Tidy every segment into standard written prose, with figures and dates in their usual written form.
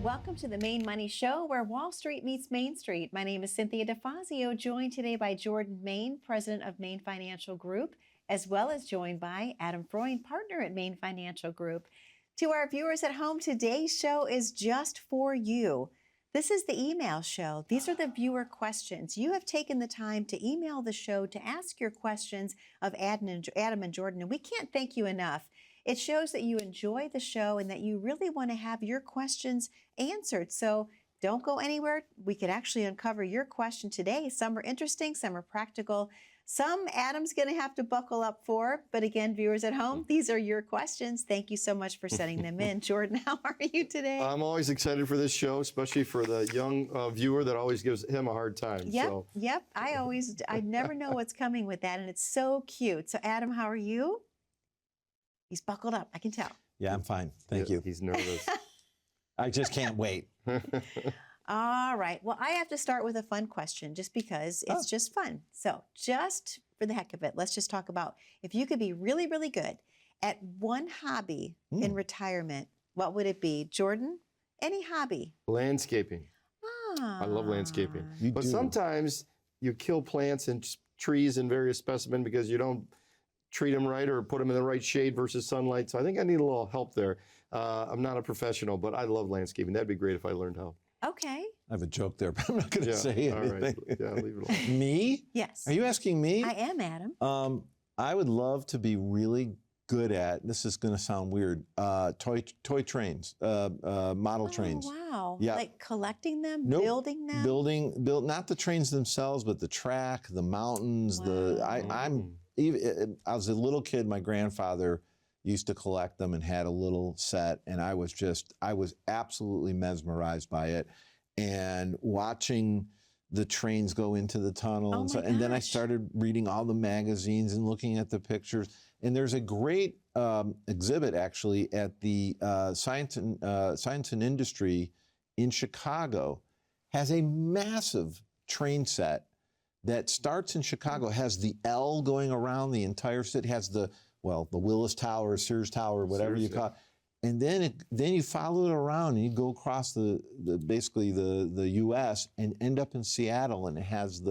Welcome to the Main Money Show, where Wall Street meets Main Street. My name is Cynthia DeFazio, joined today by Jordan Main, president of Main Financial Group, as well as joined by Adam Freund, partner at Main Financial Group. To our viewers at home, today's show is just for you. This is the email show. These are the viewer questions. You have taken the time to email the show to ask your questions of Adam and Jordan, and we can't thank you enough. It shows that you enjoy the show and that you really want to have your questions answered. So don't go anywhere. We could actually uncover your question today. Some are interesting, some are practical. Some Adam's going to have to buckle up for. But again, viewers at home, these are your questions. Thank you so much for sending them in. Jordan, how are you today? I'm always excited for this show, especially for the young viewer that always gives him a hard time. Yep. I never know what's coming with that, and it's so cute. So Adam, how are you? He's buckled up, I can tell. Yeah, I'm fine. Thank you. He's nervous. I just can't wait. All right. Well, I have to start with a fun question just because it's just fun. So just for the heck of it, let's just talk about if you could be really, really good at one hobby in retirement, what would it be? Jordan, any hobby? Landscaping. I love landscaping. But sometimes you kill plants and trees and various specimens because you don't treat them right or put them in the right shade versus sunlight. So I think I need a little help there. I'm not a professional, but I love landscaping. That'd be great if I learned how. Okay. I have a joke there, but I'm not going to say anything. All right. Yeah, leave it alone. Me? Yes. Are you asking me? I am, Adam. I would love to be really good at, this is going to sound weird, toy trains, model trains. Wow. Yeah. Like collecting them, Nope. building them? Build not the trains themselves, but the track, the mountains, as a little kid, my grandfather used to collect them and had a little set, and I was absolutely mesmerized by it. And watching the trains go into the tunnel, and then I started reading all the magazines and looking at the pictures. And there's a great exhibit actually at the Science and Industry in Chicago, has a massive train set that starts in Chicago, has the L going around the entire city, has the Willis Tower, Sears Tower, whatever you call it. And then you follow it around and you go across basically the U.S. and end up in Seattle, and it has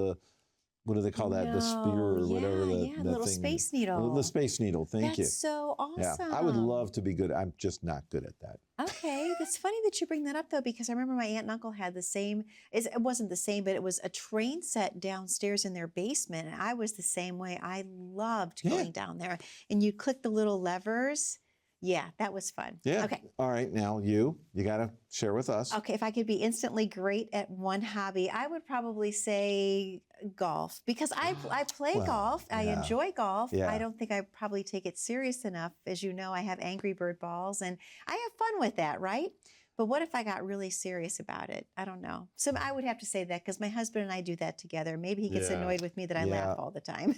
what do they call that? The spear or whatever. The little thing. Space Needle. The Space Needle, thank you. That's so awesome. Yeah, I would love to be good. I'm just not good at that. Okay, that's funny that you bring that up, though, because I remember my aunt and uncle had the same, it wasn't the same, but it was a train set downstairs in their basement, and I was the same way. I loved going down there, and you click the little levers. Yeah, that was fun. Yeah. Okay. All right, now you got to share with us. Okay, if I could be instantly great at one hobby, I would probably say golf, because I play golf. I enjoy golf. Yeah. I don't think I probably take it serious enough. As you know, I have Angry Bird balls, and I have fun with that, right? But what if I got really serious about it? I don't know. So I would have to say that because my husband and I do that together. Maybe he gets annoyed with me that I laugh all the time.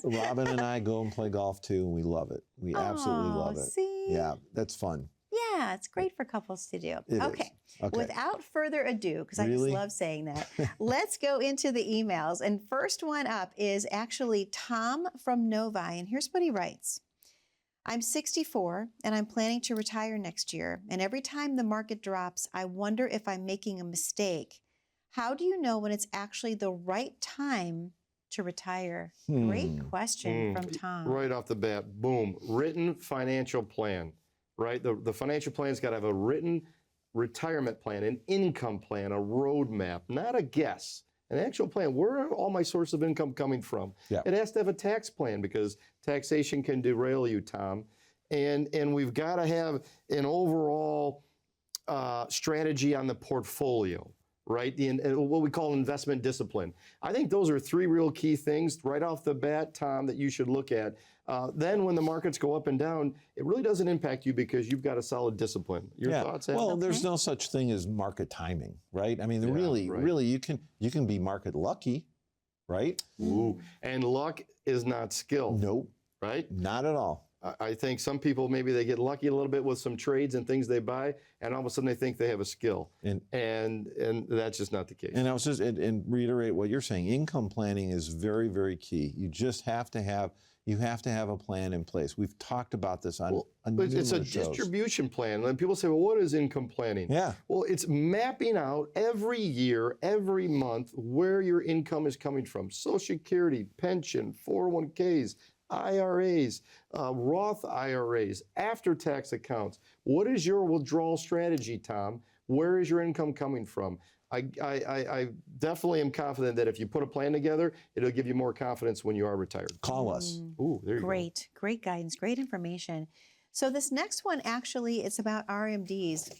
Robin and I go and play golf too, and we love it. We absolutely love it. See? Yeah, that's fun. Yeah, it's great for couples to do. It is. Okay. Okay. Without further ado, because I just love saying that, let's go into the emails. And first one up is actually Tom from Novi. And here's what he writes. I'm 64 and I'm planning to retire next year. And every time the market drops, I wonder if I'm making a mistake. How do you know when it's actually the right time to retire? Great question from Tom. Right off the bat, boom, written financial plan, right? The financial plan's got to have a written retirement plan, an income plan, a roadmap, not a guess. An actual plan. Where are all my sources of income coming from? Yeah. It has to have a tax plan because taxation can derail you, Tom. And we've got to have an overall strategy on the portfolio, right? What we call investment discipline. I think those are three real key things right off the bat, Tom, that you should look at. Then when the markets go up and down, it really doesn't impact you because you've got a solid discipline. Your thoughts, Adam? Well, there's no such thing as market timing, right? I mean, really, you can be market lucky, right? Ooh, and luck is not skill. Nope. Right? Not at all. I think some people, maybe they get lucky a little bit with some trades and things they buy, and all of a sudden they think they have a skill. And that's just not the case. And I was just, and reiterate what you're saying, income planning is very, very key. You just have to have you have to have a plan in place. We've talked about this on But it's a numerous shows. distribution plan. And people say, well, what is income planning? Yeah. Well, it's mapping out every year, every month, where your income is coming from. Social Security, pension, 401ks, IRAs, Roth IRAs, after-tax accounts. What is your withdrawal strategy, Tom? Where is your income coming from? I definitely am confident that if you put a plan together, it'll give you more confidence when you are retired. Call us. Ooh, there you go. Great guidance, great information. So this next one, actually, it's about RMDs.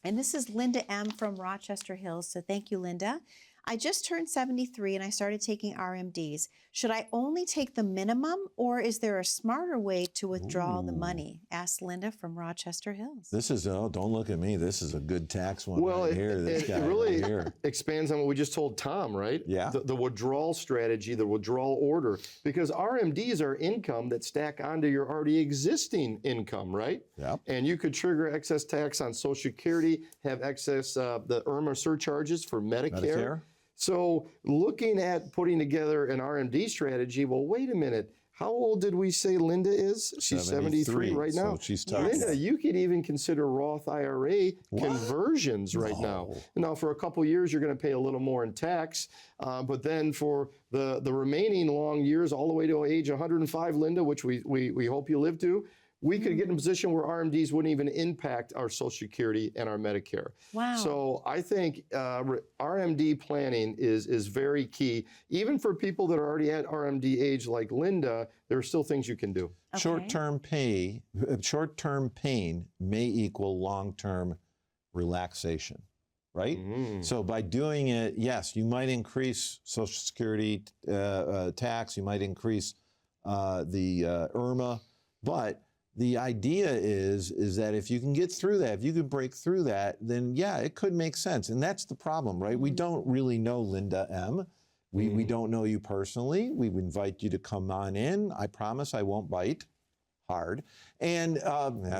And this is Linda M. from Rochester Hills. So thank you, Linda. I just turned 73 and I started taking RMDs. Should I only take the minimum, or is there a smarter way to withdraw the money? Asked Linda from Rochester Hills. This is, don't look at me. This is a good tax one Well, right here. This it guy really right here. expands on what we just told Tom, right? Yeah. The withdrawal strategy, the withdrawal order, because RMDs are income that stack onto your already existing income, right? Yep. And you could trigger excess tax on Social Security, have excess, the IRMA surcharges for Medicare. So looking at putting together an RMD strategy, well, wait a minute. How old did we say Linda is? She's 73 right now. So she's Yes. touching. Linda, you could even consider Roth IRA conversions right now. Now, for a couple years, you're going to pay a little more in tax, but then for the remaining long years, all the way to age 105, Linda, which we hope you live to, we could get in a position where RMDs wouldn't even impact our Social Security and our Medicare. Wow. So I think RMD planning is very key. Even for people that are already at RMD age like Linda, there are still things you can do. Okay. Short-term pain may equal long-term relaxation, right? So by doing it, yes, you might increase Social Security tax, you might increase the IRMA, but the idea is that if you can get through that, if you can break through that, then yeah, it could make sense. And that's the problem, right? We don't really know Linda M. We don't know you personally. We would invite you to come on in. I promise I won't bite hard. And I know,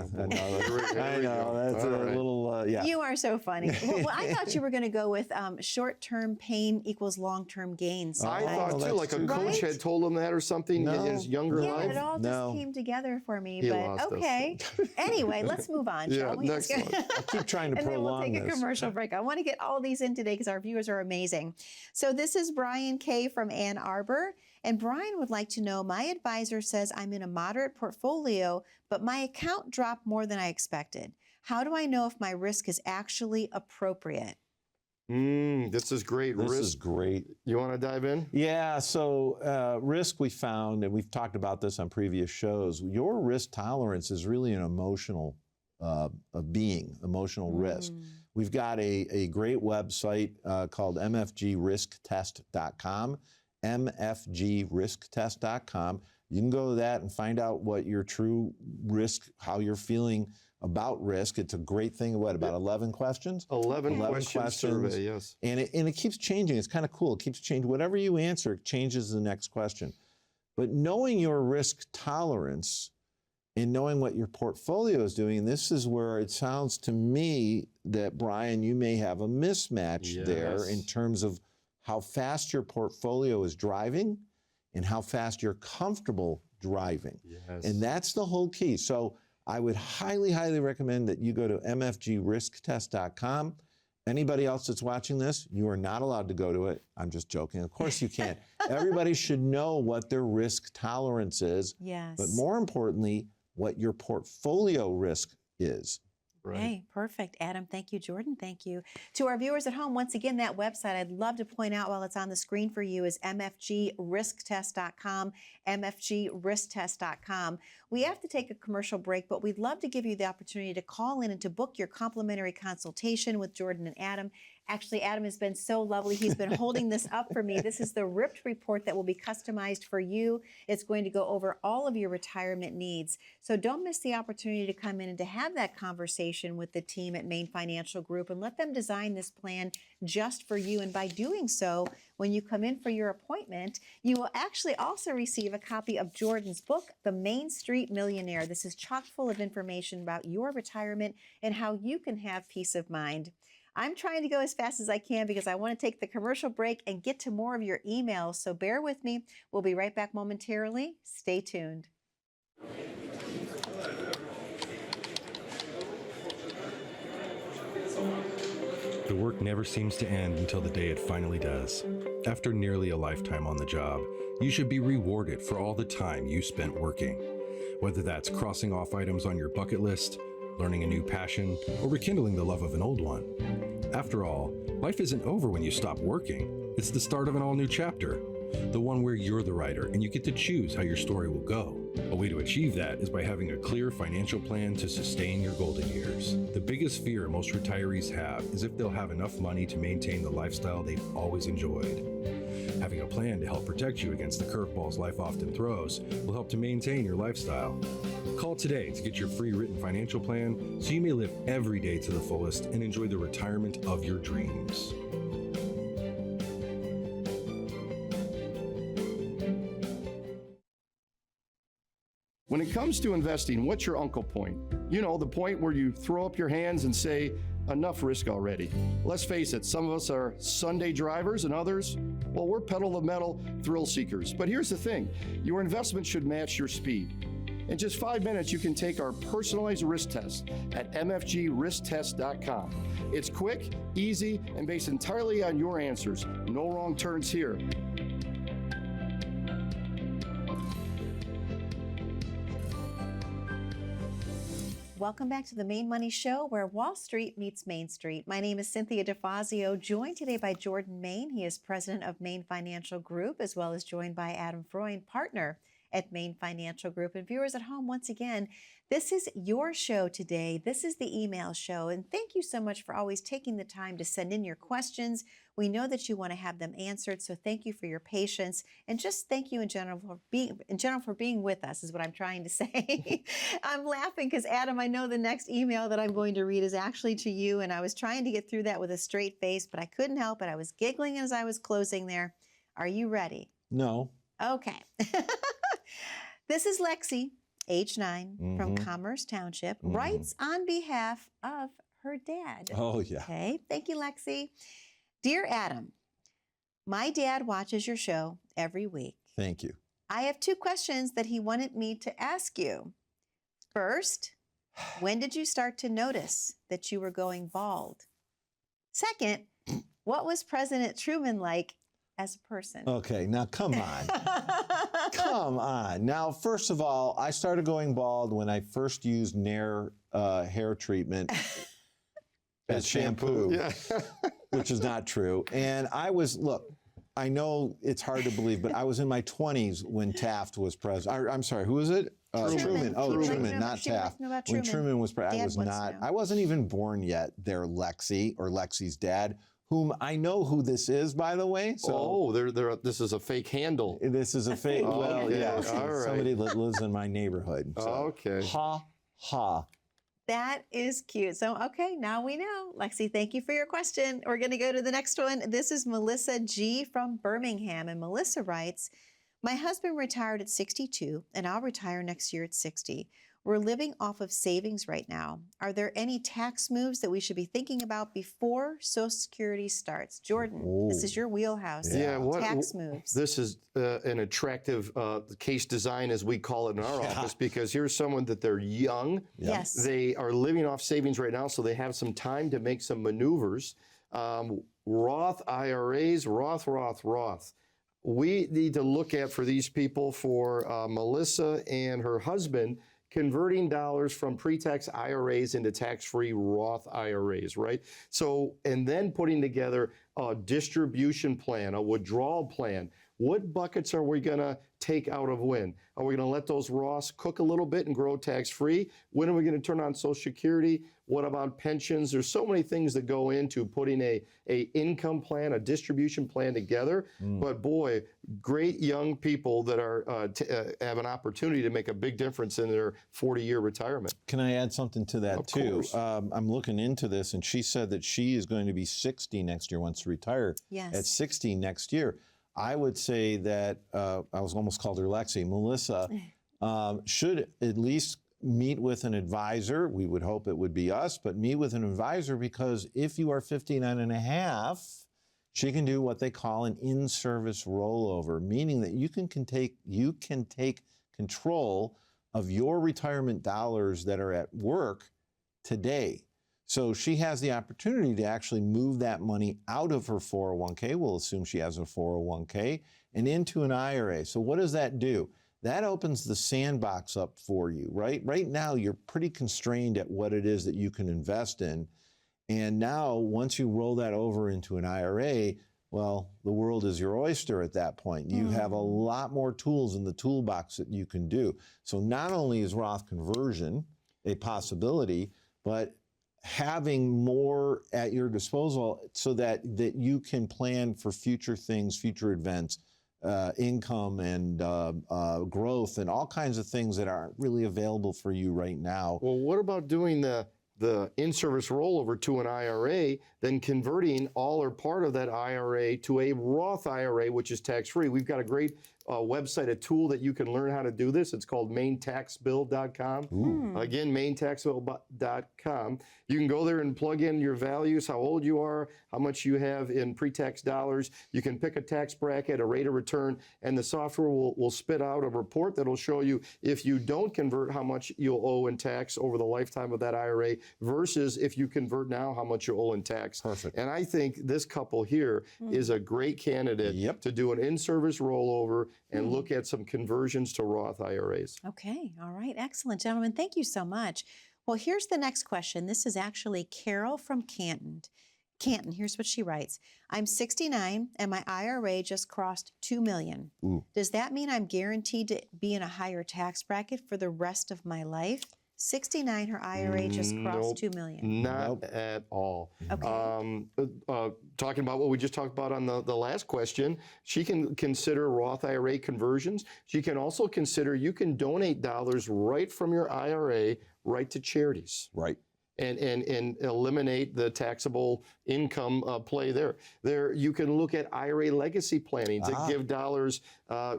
that's a little, yeah. You are so funny. Well, I thought you were going to go with short-term pain equals long-term gains. I Oh, thought that's too, like a true. coach had told him that or something in his younger Yeah, life. it all No. just came together for me. He but lost us. okay. Anyway, let's move on, Yeah, shall we? next one. I keep trying to And then we'll prolong take a this. commercial break. I want to get all these in today because our viewers are amazing. So this is Brian K. from Ann Arbor. And Brian would like to know, my advisor says I'm in a moderate portfolio, but my account dropped more than I expected. How do I know if my risk is actually appropriate? This is great. This Risk. is great. You want to dive in? Yeah, so risk we found, and we've talked about this on previous shows, your risk tolerance is really an emotional emotional risk. We've got a great website called mfgrisktest.com, mfgrisktest.com. You can go to that and find out what your true risk, how you're feeling about risk. It's a great thing. What, about 11 questions? 11 questions survey, yes. And it keeps changing. It's kind of cool. It keeps changing. Whatever you answer, it changes the next question. But knowing your risk tolerance and knowing what your portfolio is doing, and this is where it sounds to me that, Brian, you may have a mismatch there in terms of how fast your portfolio is driving and how fast you're comfortable driving. Yes. And that's the whole key. So I would highly, highly recommend that you go to mfgrisktest.com. Anybody else that's watching this, you are not allowed to go to it. I'm just joking. Of course you can't. Everybody should know what their risk tolerance is. Yes. But more importantly, what your portfolio risk is. Right. Okay, perfect. Adam, thank you. Jordan, thank you. To our viewers at home, once again, that website I'd love to point out while it's on the screen for you is mfgrisktest.com, mfgrisktest.com. We have to take a commercial break, but we'd love to give you the opportunity to call in and to book your complimentary consultation with Jordan and Adam. Actually, Adam has been so lovely. He's been holding this up for me. This is the ripped report that will be customized for you. It's going to go over all of your retirement needs. So don't miss the opportunity to come in and to have that conversation with the team at Main Financial Group and let them design this plan just for you. And by doing so, when you come in for your appointment, you will actually also receive a copy of Jordan's book, The Main Street Millionaire. This is chock full of information about your retirement and how you can have peace of mind. I'm trying to go as fast as I can because I want to take the commercial break and get to more of your emails. So bear with me. We'll be right back momentarily. Stay tuned. The work never seems to end until the day it finally does. After nearly a lifetime on the job, you should be rewarded for all the time you spent working. Whether that's crossing off items on your bucket list, learning a new passion, or rekindling the love of an old one. After all, life isn't over when you stop working. It's the start of an all-new chapter, the one where you're the writer and you get to choose how your story will go. A way to achieve that is by having a clear financial plan to sustain your golden years. The biggest fear most retirees have is if they'll have enough money to maintain the lifestyle they've always enjoyed. Having a plan to help protect you against the curveballs life often throws will help to maintain your lifestyle. Call today to get your free written financial plan so you may live every day to the fullest and enjoy the retirement of your dreams. When it comes to investing, what's your uncle point? You know, the point where you throw up your hands and say, enough risk already. Let's face it, some of us are Sunday drivers and others, well, we're pedal to the metal thrill seekers. But here's the thing, your investment should match your speed. In just 5 minutes, you can take our personalized risk test at mfgrisktest.com. It's quick, easy, and based entirely on your answers. No wrong turns here. Welcome back to the Main Money Show, where Wall Street meets Main Street. My name is Cynthia DeFazio, joined today by Jordan Main. He is president of Main Financial Group, as well as joined by Adam Freund, partner at Main Financial Group. And viewers at home, once again, this is your show today. This is the email show. And thank you so much for always taking the time to send in your questions. We know that you want to have them answered, so thank you for your patience. And just thank you in general for being with us, is what I'm trying to say. I'm laughing because, Adam, I know the next email that I'm going to read is actually to you, and I was trying to get through that with a straight face, but I couldn't help it. I was giggling as I was closing there. Are you ready? No. Okay. This is Lexi, age 9, from Commerce Township, writes on behalf of her dad. Oh, yeah. Okay. Thank you, Lexi. Dear Adam, my dad watches your show every week. Thank you. I have 2 questions that he wanted me to ask you. First, when did you start to notice that you were going bald? Second, what was President Truman like as a person? Okay, now come on. Come on. Now, first of all, I started going bald when I first used Nair hair treatment as shampoo, Yeah. which is not true. And I was, look, I know it's hard to believe, but I was in my 20s when Taft was president. I'm sorry, who was it? Truman. Oh, He would like to Truman, know- not she would like Taft. to know about When Truman. Truman was president, I Dad was wants to not, know. I wasn't even born yet. There, Lexi, or Lexi's dad, whom I know who this is, by the way. So This is a fake handle. this is a fake. Oh, Well, okay. yeah, All right. somebody that lives in my neighborhood. So, Okay. Ha, ha. That is cute. So, okay, now we know. Lexi, thank you for your question. We're going to go to the next one. This is Melissa G. from Birmingham. And Melissa writes, my husband retired at 62, and I'll retire next year at 60. We're living off of savings right now. Are there any tax moves that we should be thinking about before Social Security starts? Jordan, this is your wheelhouse. Yeah, Tax moves. This is an attractive case design, as we call it in our office, because here's someone that they're young. Yes. They are living off savings right now, so they have some time to make some maneuvers. Roth IRAs, Roth. We need to look at, for these people, for Melissa and her husband, converting dollars from pre-tax IRAs into tax-free Roth IRAs, right? So, and then putting together a distribution plan, a withdrawal plan. What buckets are we gonna take out of when? Are we gonna let those Roths cook a little bit and grow tax-free? When are we gonna turn on Social Security? What about pensions? There's so many things that go into putting a income plan, a distribution plan together. But boy, great young people that are have an opportunity to make a big difference in their 40-year retirement. Can I add something to that Of too? course. I'm looking into this, and she said that she is going to be 60 next year, wants to retire Yes. at 60 next year. I would say that I was almost called her Lexi. Melissa should at least meet with an advisor. We would hope it would be us, but meet with an advisor, because if you are 59 and a half, she can do what they call an in-service rollover, meaning that you can take control of your retirement dollars that are at work today. So she has the opportunity to actually move that money out of her 401k. We'll assume she has a 401k and into an IRA. So what does that do? That opens the sandbox up for you, right? Right now, you're pretty constrained at what it is that you can invest in. And now, once you roll that over into an IRA, well, the world is your oyster at that point. You have a lot more tools in the toolbox that you can do. So not only is Roth conversion a possibility, but having more at your disposal so that you can plan for future things, future events, income and growth and all kinds of things that aren't really available for you right now. Well, what about doing the in-service rollover to an IRA, then converting all or part of that IRA to a Roth IRA, which is tax-free? We've got a great website, a tool that you can learn how to do this. It's called maintaxbill.com. Again, maintaxbill.com. You can go there and plug in your values, how old you are, how much you have in pre-tax dollars. You can pick a tax bracket, a rate of return, and the software will spit out a report that'll show you, if you don't convert, how much you'll owe in tax over the lifetime of that IRA versus if you convert now, how much you owe in tax. Perfect. And I think this couple here is a great candidate to do an in-service rollover and look at some conversions to Roth IRAs. Okay, all right, excellent, gentlemen. Thank you so much. Well, here's the next question. This is actually Carol from Canton. Here's what she writes. I'm 69 and my IRA just crossed $2 million. Does that mean I'm guaranteed to be in a higher tax bracket for the rest of my life? 69, her IRA just crossed $2 million. Not at all. Okay. Talking about what we just talked about on the last question, she can consider Roth IRA conversions. She can also consider, you can donate dollars right from your IRA right to charities. Right. And eliminate the taxable income play there. You can look at IRA legacy planning to give dollars,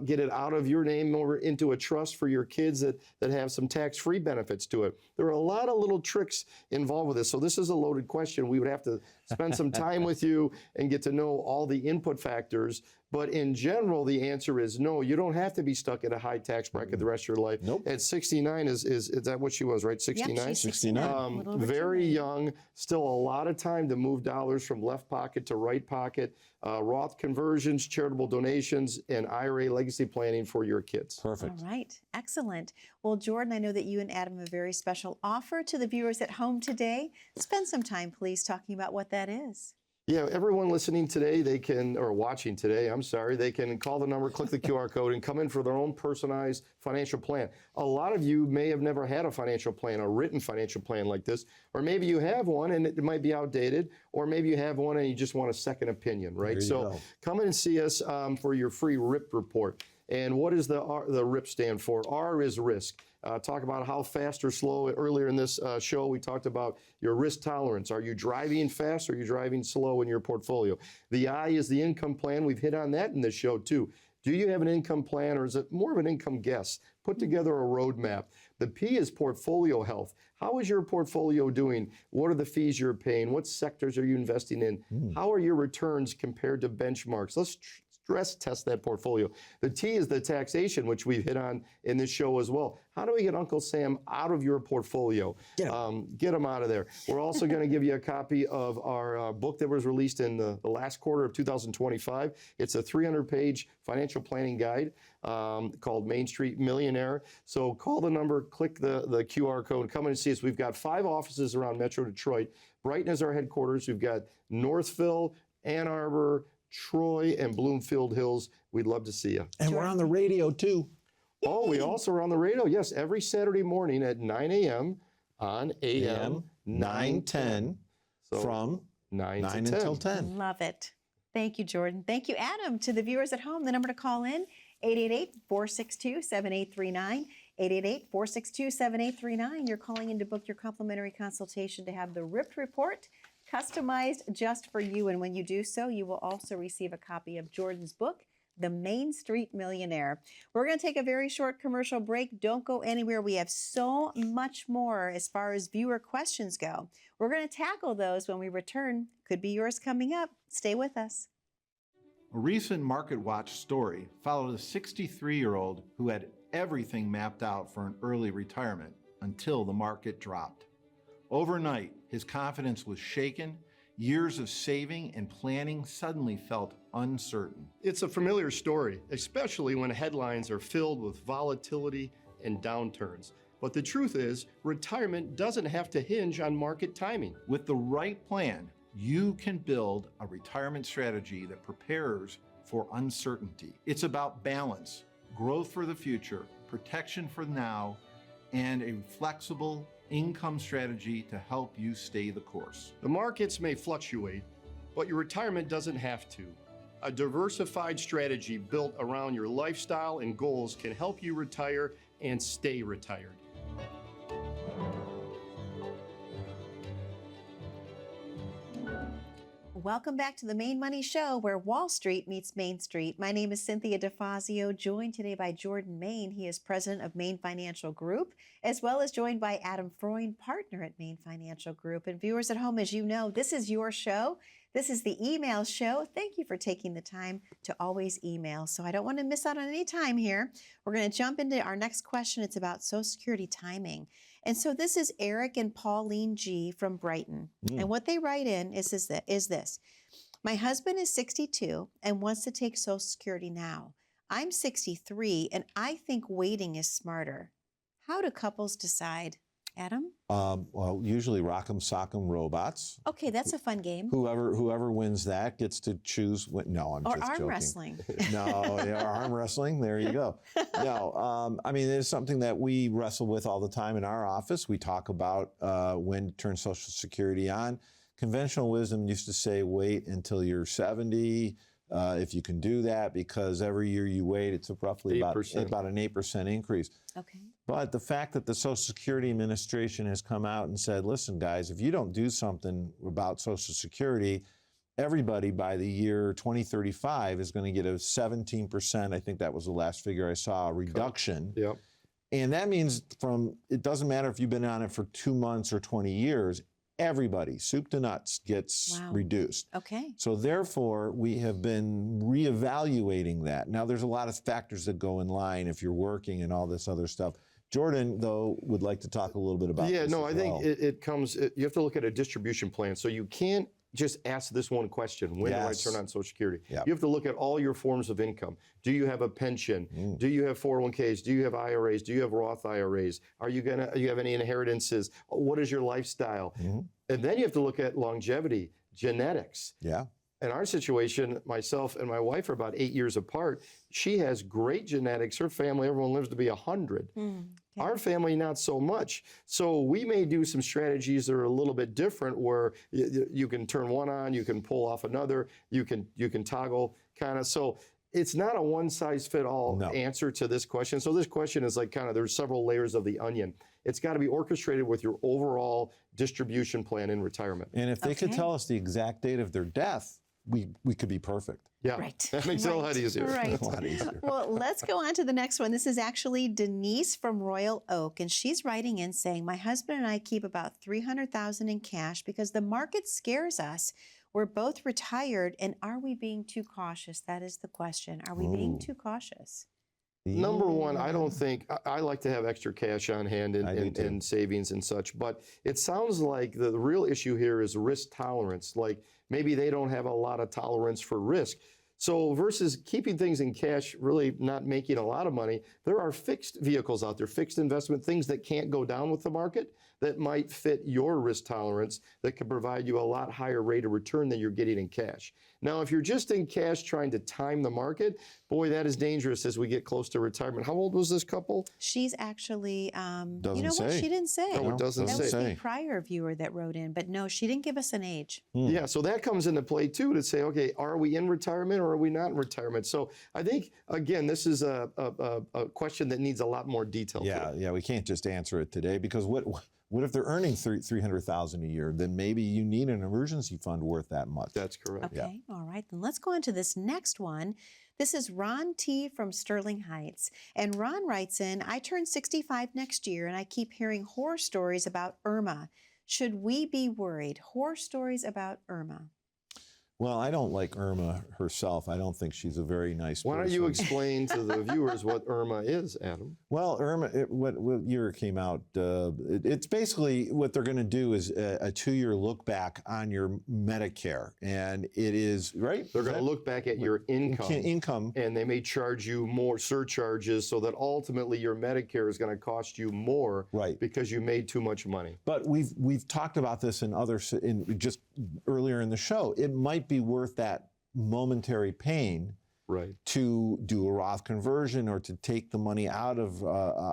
get it out of your name over into a trust for your kids that have some tax-free benefits to it. There are a lot of little tricks involved with this. So this is a loaded question. We would have to spend some time with you and get to know all the input factors. But in general, the answer is no. You don't have to be stuck at a high tax bracket the rest of your life. Nope. At 69, is that what she was, right? 69? Yep, she's 69. Very young, still a lot of time to move dollars from left pocket to right pocket. Roth conversions, charitable donations, and IRA legacy planning for your kids. Perfect. All right, excellent. Well, Jordan, I know that you and Adam have a very special offer to the viewers at home today. Spend some time, please, talking about what that is. Yeah, everyone listening today, or watching today, I'm sorry, they can call the number, click the QR code, and come in for their own personalized financial plan. A lot of you may have never had a financial plan, a written financial plan like this, or maybe you have one and it might be outdated, or maybe you have one and you just want a second opinion, right? So come in and see us for your free RIP report. And what does the RIP stand for? R is risk. Talk about how fast or slow. Earlier in this show, we talked about your risk tolerance. Are you driving fast or are you driving slow in your portfolio? The I is the income plan. We've hit on that in this show too. Do you have an income plan or is it more of an income guess? Put together a roadmap. The P is portfolio health. How is your portfolio doing? What are the fees you're paying? What sectors are you investing in? How are your returns compared to benchmarks? Let's stress test that portfolio. The T is the taxation, which we've hit on in this show as well. How do we get Uncle Sam out of your portfolio? Get him out of there. We're also going to give you a copy of our book that was released in the last quarter of 2025. It's a 300-page financial planning guide called Main Street Millionaire. So call the number, click the QR code, come in and see us. We've got 5 offices around Metro Detroit. Brighton is our headquarters. We've got Northville, Ann Arbor, Troy, and Bloomfield Hills. We'd love to see you. And we're on the radio too. Oh, we also are on the radio. Yes, every Saturday morning at 9 a.m. on AM 910. So from 9 to 10. until 10. Love it. Thank you, Jordan. Thank you, Adam. To the viewers at home, the number to call in, 888-462-7839. 888-462-7839. You're calling in to book your complimentary consultation to have the RIP report customized just for you. And when you do so, you will also receive a copy of Jordan's book, the Main Street Millionaire. We're going to take a very short commercial break. Don't go anywhere. We have so much more as far as viewer questions go. We're going to tackle those when we return. Could be yours coming up. Stay with us. A recent MarketWatch story followed a 63-year-old who had everything mapped out for an early retirement until the market dropped. Overnight, his confidence was shaken. Years of saving and planning suddenly felt uncertain. It's a familiar story, especially when headlines are filled with volatility and downturns. But the truth is, retirement doesn't have to hinge on market timing. With the right plan, you can build a retirement strategy that prepares for uncertainty. It's about balance, growth for the future, protection for now, and a flexible income strategy to help you stay the course. The markets may fluctuate, but your retirement doesn't have to. A diversified strategy built around your lifestyle and goals can help you retire and stay retired. Welcome back to the Main Money Show, where Wall Street meets Main Street. My name is Cynthia DeFazio, joined today by Jordan Main. He is president of Main Financial Group, as well as joined by Adam Freund, partner at Main Financial Group. And viewers at home, as you know, this is your show. This is the email show. Thank you for taking the time to always email. So I don't want to miss out on any time here. We're going to jump into our next question. It's about Social Security timing. And so this is Eric and Pauline G. from Brighton. And what they write in is this. My husband is 62 and wants to take Social Security now. I'm 63 and I think waiting is smarter. How do couples decide? Adam? Well, usually Rock'em Sock'em Robots. Okay, that's a fun game. Whoever wins that gets to choose. No, I'm Or just arm joking. wrestling. No, yeah, arm wrestling. There you go. No, I mean, it's something that we wrestle with all the time in our office. We talk about when to turn Social Security on. Conventional wisdom used to say wait until you're 70. If you can do that, because every year you wait, it's roughly about an 8% increase. Okay. But the fact that the Social Security Administration has come out and said, listen, guys, if you don't do something about Social Security, everybody by the year 2035 is going to get a 17%, I think that was the last figure I saw, reduction. Yep. And that means it doesn't matter if you've been on it for 2 months or 20 years, everybody, soup to nuts, gets reduced. Okay. So therefore, we have been reevaluating that. Now, there's a lot of factors that go in line if you're working and all this other stuff. Jordan, though, would like to talk a little bit about this as I think you have to look at a distribution plan. So you can't just ask this one question, when do I turn on Social Security? Yep. You have to look at all your forms of income. Do you have a pension? Do you have 401ks? Do you have IRAs? Do you have Roth IRAs? You have any inheritances? What is your lifestyle? And then you have to look at longevity, genetics. Yeah. In our situation, myself and my wife are about 8 years apart. She has great genetics. Her family, everyone lives to be 100. Our family, not so much. So we may do some strategies that are a little bit different, where you can turn one on, you can pull off another, you can toggle kind of. So it's not a one-size-fit-all answer to this question. So this question is like there's several layers of the onion. It's got to be orchestrated with your overall distribution plan in retirement. And if they could tell us the exact date of their death, we could be perfect. Yeah, right. That makes it a lot easier. Right. A lot easier. Well, let's go on to the next one. This is actually Denise from Royal Oak, and she's writing in saying, my husband and I keep about $300,000 in cash because the market scares us. We're both retired, and are we being too cautious? That is the question. Are we being too cautious? Number one, I don't think, I like to have extra cash on hand and savings and such, but it sounds like the real issue here is risk tolerance. Like maybe they don't have a lot of tolerance for risk. So versus keeping things in cash, really not making a lot of money, there are fixed vehicles out there, fixed investment, things that can't go down with the market that might fit your risk tolerance that can provide you a lot higher rate of return than you're getting in cash. Now, if you're just in cash trying to time the market, boy, that is dangerous as we get close to retirement. How old was this couple? She's actually, Doesn't you know what? say. She didn't say. No, it doesn't That was say. the prior viewer that wrote in, but no, she didn't give us an age. Yeah, so that comes into play too, to say, okay, are we in retirement or are we not in retirement? So I think, again, this is a question that needs a lot more detail. Yeah, we can't just answer it today, because What if they're earning $300,000 a year? Then maybe you need an emergency fund worth that much. That's correct. Okay, all right. Then let's go on to this next one. This is Ron T. from Sterling Heights. And Ron writes in, I turn 65 next year and I keep hearing horror stories about Irma. Should we be worried? Horror stories about Irma. Well, I don't like Irma herself. I don't think she's a very nice person. Why don't you explain to the viewers what Irma is, Adam? Well, Irma, what year it came out? It's basically what they're going to do is a 2-year look back on your Medicare, and it is right. They're going to look back at your income, and they may charge you more surcharges, so that ultimately your Medicare is going to cost you more, right? Because you made too much money. But we've talked about this in just earlier in the show. It might be worth that momentary pain, right, to do a Roth conversion or to take the money out of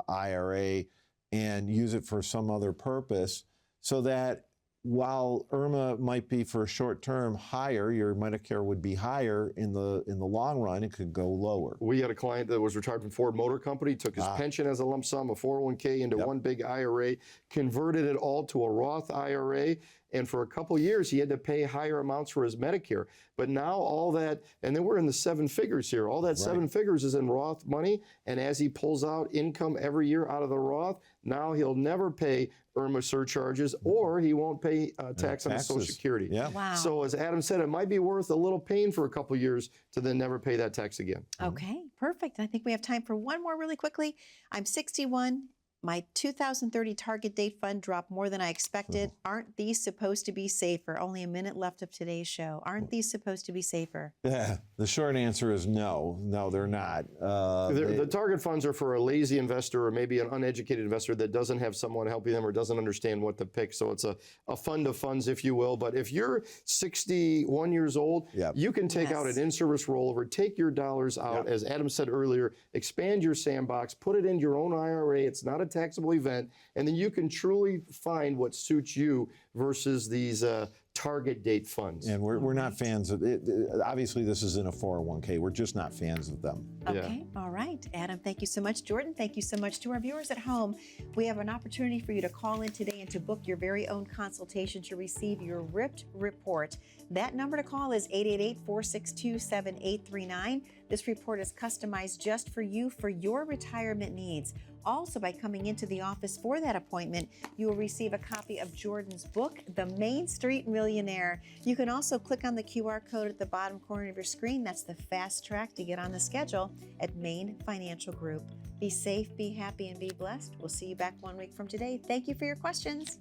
IRA and use it for some other purpose, so that while Irma might be for a short term higher, your Medicare would be higher in the long run. It could go lower. We had a client that was retired from Ford Motor Company, took his pension as a lump sum, a 401k into one big IRA, converted it all to a Roth IRA, and for a couple years he had to pay higher amounts for his Medicare. But now all that, and then we're in the 7 figures here, all that 7 figures is in Roth money, and as he pulls out income every year out of the Roth, now he'll never pay Irma surcharges, or he won't pay tax on his Social Security. Yeah. Wow. So as Adam said, it might be worth a little pain for a couple years to then never pay that tax again. Okay, perfect. I think we have time for one more really quickly. I'm 61. My 2030 target date fund dropped more than I expected. Aren't these supposed to be safer? Only a minute left of today's show. Aren't these supposed to be safer? Yeah, the short answer is no. No, they're not. The target funds are for a lazy investor or maybe an uneducated investor that doesn't have someone helping them or doesn't understand what to pick. So it's a fund of funds, if you will. But if you're 61 years old, you can take out an in-service rollover, take your dollars out, as Adam said earlier, expand your sandbox, put it in your own IRA. It's not a taxable event, and then you can truly find what suits you versus these target date funds. And we're not fans of it. Obviously, this isn't a 401k. We're just not fans of them. Okay, all right. Adam, thank you so much. Jordan, thank you so much. To our viewers at home, we have an opportunity for you to call in today and to book your very own consultation to receive your ripped report. That number to call is 888-462-7839. This report is customized just for you for your retirement needs. Also, by coming into the office for that appointment, you will receive a copy of Jordan's book, The Main Street Millionaire. You can also click on the QR code at the bottom corner of your screen. That's the fast track to get on the schedule at Main Financial Group. Be safe, be happy, and be blessed. We'll see you back 1 week from today. Thank you for your questions.